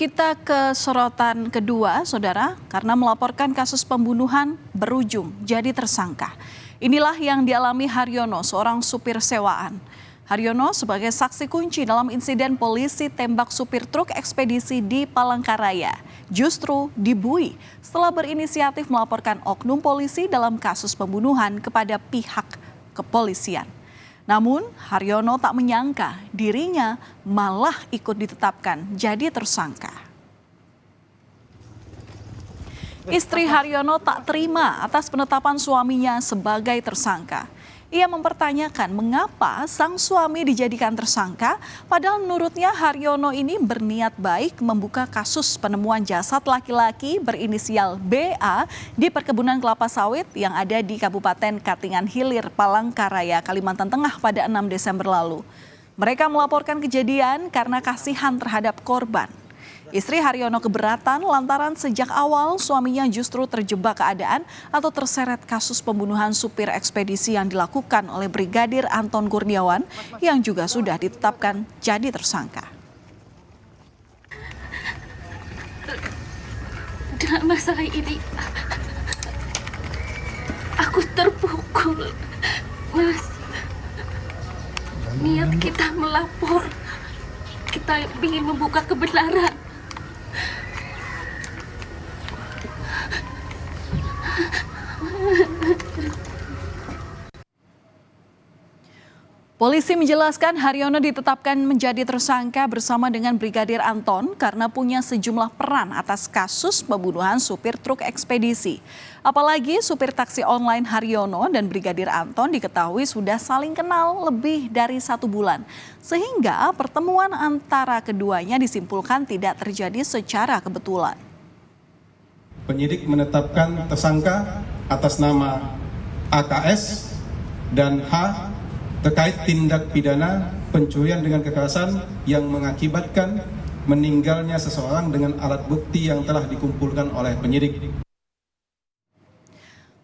Kita ke sorotan kedua, Saudara, karena melaporkan kasus pembunuhan berujung jadi tersangka. Inilah yang dialami Haryono, seorang supir sewaan. Haryono sebagai saksi kunci dalam insiden polisi tembak supir truk ekspedisi di Palangkaraya. Justru dibui setelah berinisiatif melaporkan oknum polisi dalam kasus pembunuhan kepada pihak kepolisian. Namun Haryono tak menyangka dirinya malah ikut ditetapkan jadi tersangka. Istri Haryono tak terima atas penetapan suaminya sebagai tersangka. Ia mempertanyakan mengapa sang suami dijadikan tersangka, padahal menurutnya Haryono ini berniat baik membuka kasus penemuan jasad laki-laki berinisial BA di perkebunan kelapa sawit yang ada di Kabupaten Katingan Hilir, Palangkaraya, Kalimantan Tengah pada 6 Desember lalu. Mereka melaporkan kejadian karena kasihan terhadap korban. Istri Haryono keberatan lantaran sejak awal suaminya justru terjebak keadaan atau terseret kasus pembunuhan supir ekspedisi yang dilakukan oleh Brigadir Anton Kurniawan yang juga sudah ditetapkan jadi tersangka. Dalam masalah ini, aku terpukul, Mas. Niat kita melapor, kita ingin membuka kebenaran. Polisi menjelaskan Haryono ditetapkan menjadi tersangka bersama dengan Brigadir Anton karena punya sejumlah peran atas kasus pembunuhan supir truk ekspedisi. Apalagi supir taksi online Haryono dan Brigadir Anton diketahui sudah saling kenal lebih dari 1 bulan. Sehingga pertemuan antara keduanya disimpulkan tidak terjadi secara kebetulan. Penyidik menetapkan tersangka atas nama AKS dan H terkait tindak pidana pencurian dengan kekerasan yang mengakibatkan meninggalnya seseorang dengan alat bukti yang telah dikumpulkan oleh penyidik.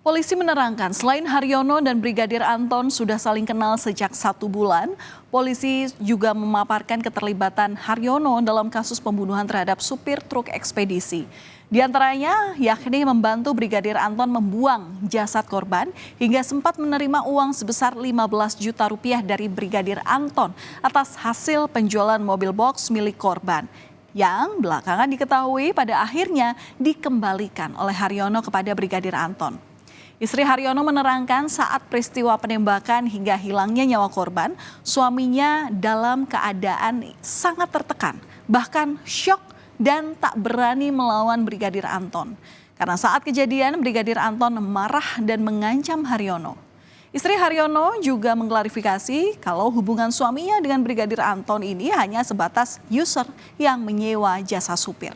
Polisi menerangkan selain Haryono dan Brigadir Anton sudah saling kenal sejak 1 bulan, polisi juga memaparkan keterlibatan Haryono dalam kasus pembunuhan terhadap supir truk ekspedisi. Di antaranya yakni membantu Brigadir Anton membuang jasad korban hingga sempat menerima uang sebesar 15 juta rupiah dari Brigadir Anton atas hasil penjualan mobil box milik korban yang belakangan diketahui pada akhirnya dikembalikan oleh Haryono kepada Brigadir Anton. Istri Haryono menerangkan saat peristiwa penembakan hingga hilangnya nyawa korban, suaminya dalam keadaan sangat tertekan, bahkan syok dan tak berani melawan Brigadir Anton. Karena saat kejadian Brigadir Anton marah dan mengancam Haryono. Istri Haryono juga mengklarifikasi kalau hubungan suaminya dengan Brigadir Anton ini hanya sebatas user yang menyewa jasa supir.